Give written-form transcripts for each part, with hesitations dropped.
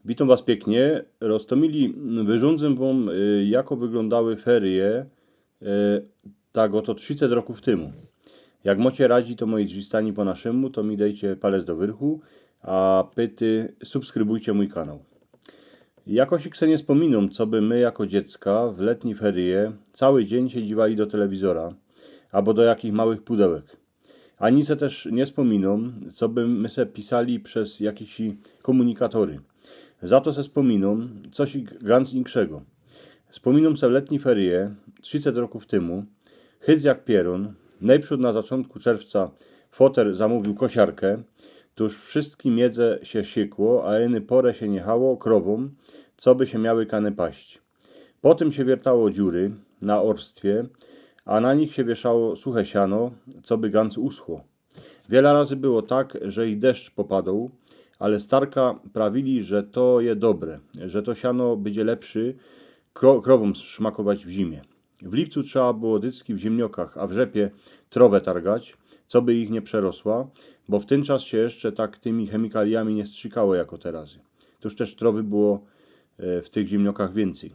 Witam Was pięknie. Roztomili, wyrządzę Wam, jako wyglądały ferie, tak oto 300 roków temu. Jak mocie radzi, to moi drzwi po naszemu, to mi dajcie palec do wyrchu, a pyty subskrybujcie mój kanał. Jakoś se nie wspominam, co by my jako dziecka w letni ferie cały dzień siedziwali do telewizora, albo do jakich małych pudełek. Ani se też nie wspominam, co by my se pisali przez jakieś komunikatory. Za to se wspominam coś ganz inkszego. Wspominam se letni ferie 300 roków temu, hyc jak pierun, najprzód na zaczątku czerwca foter zamówił kosiarkę, tuż wszystkim miedze się siekło, a eny porę się niechało krowom, co by się miały kane paść. Potem się wiertało dziury na orstwie, a na nich się wieszało suche siano, co by ganz uschło. Wiele razy było tak, że i deszcz popadał, ale starka prawili, że to je dobre, że to siano będzie lepszy krowom szmakować w zimie. W lipcu trzeba było dycki w ziemniokach, a w rzepie trowę targać, co by ich nie przerosła, bo w ten czas się jeszcze tak tymi chemikaliami nie strzykało jako teraz. Tuż też trowy było w tych ziemniokach więcej.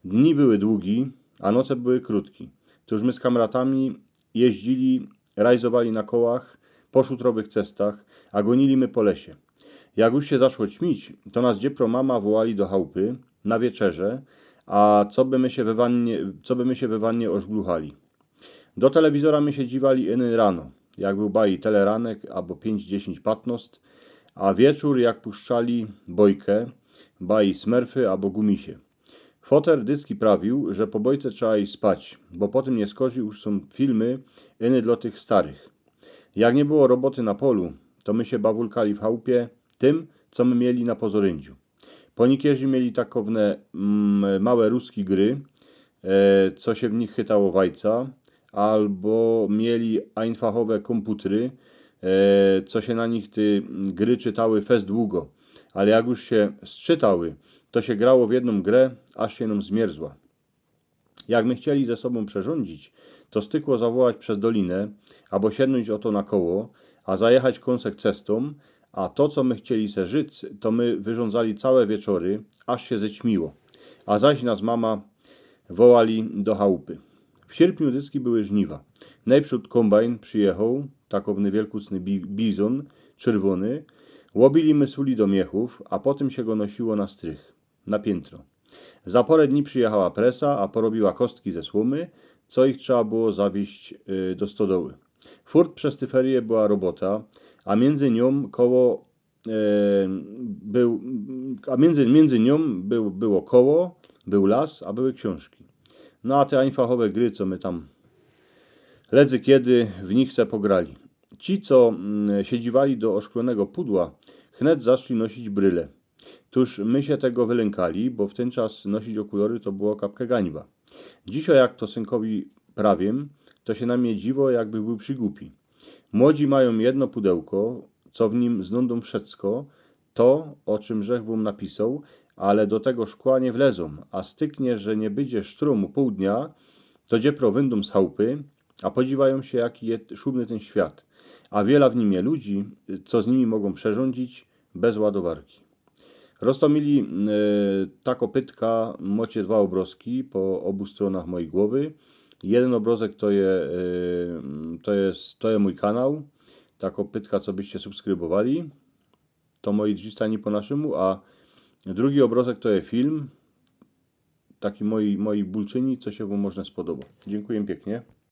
Dni były długi, a noce były krótki. Tuż my z kamratami jeździli, rajzowali na kołach, po szutrowych cestach, a gonili my po lesie. Jak już się zaczło ćmić, to nas dziepro mama wołali do chałupy na wieczerze, a co by my się we wannie ożgluchali. Do telewizora my się dziwali iny rano, jak był baj teleranek albo 5-10 patnost, a wieczór jak puszczali bojkę, baj smerfy albo gumisie. Foter dycki prawił, że po bojce trzeba iść spać, bo potem nie skorzy już są filmy iny dla tych starych. Jak nie było roboty na polu, to my się bawulkali w chałupie tym, co my mieli na pozorędziu. Ponikierzy mieli takowne małe ruski gry, co się w nich chytało wajca, albo mieli einfachowe komputery, co się na nich ty gry czytały fest długo. Ale jak już się sczytały, to się grało w jedną grę, aż się nam zmierzła. Jak my chcieli ze sobą przerządzić, to stykło zawołać przez dolinę, albo siednąć oto na koło, a zajechać kąsek cestą, a to, co my chcieli se żyć, to my wyrządzali całe wieczory, aż się zećmiło. A zaś nas mama wołali do chałupy. W sierpniu dyski były żniwa. Najprzód kombajn przyjechał, takowny wielkucny bizon, czerwony, łobili my suli do miechów, a potem się go nosiło na strych, na piętro. Za parę dni przyjechała presa, a porobiła kostki ze słomy, co ich trzeba było zawieźć do stodoły. Furt przez te ferie była robota, a między nią było koło, był las, a były książki. No a te einfachowe gry, co my tam ledzy kiedy w nich se pograli. Ci, co siedziwali do oszklonego pudła, wnet zaczęli nosić bryle. Tuż my się tego wylękali, bo w ten czas nosić okulary to było kapkę gańba. Dzisiaj jak to synkowi prawiem, to się na mnie dziwo, jakby był przygłupi. Młodzi mają jedno pudełko, co w nim znądą wszystko, to, o czym Rzech wam napisał, ale do tego szkła nie wlezą, a styknie, że nie będzie sztrumu pół dnia, to dziepro wyndą z chałupy, a podziwają się, jaki jest szumny ten świat, a wiele w nim je ludzi, co z nimi mogą przerządzić bez ładowarki. Roztomili tako pytka, mocie dwa obrazki po obu stronach mojej głowy. Jeden obrazek to je mój kanał, tako pytka, co byście subskrybowali. To moi drzwi po naszemu, a drugi obrazek to jest film, taki moi bulczyni, co się wam można spodoba. Dziękuję pięknie.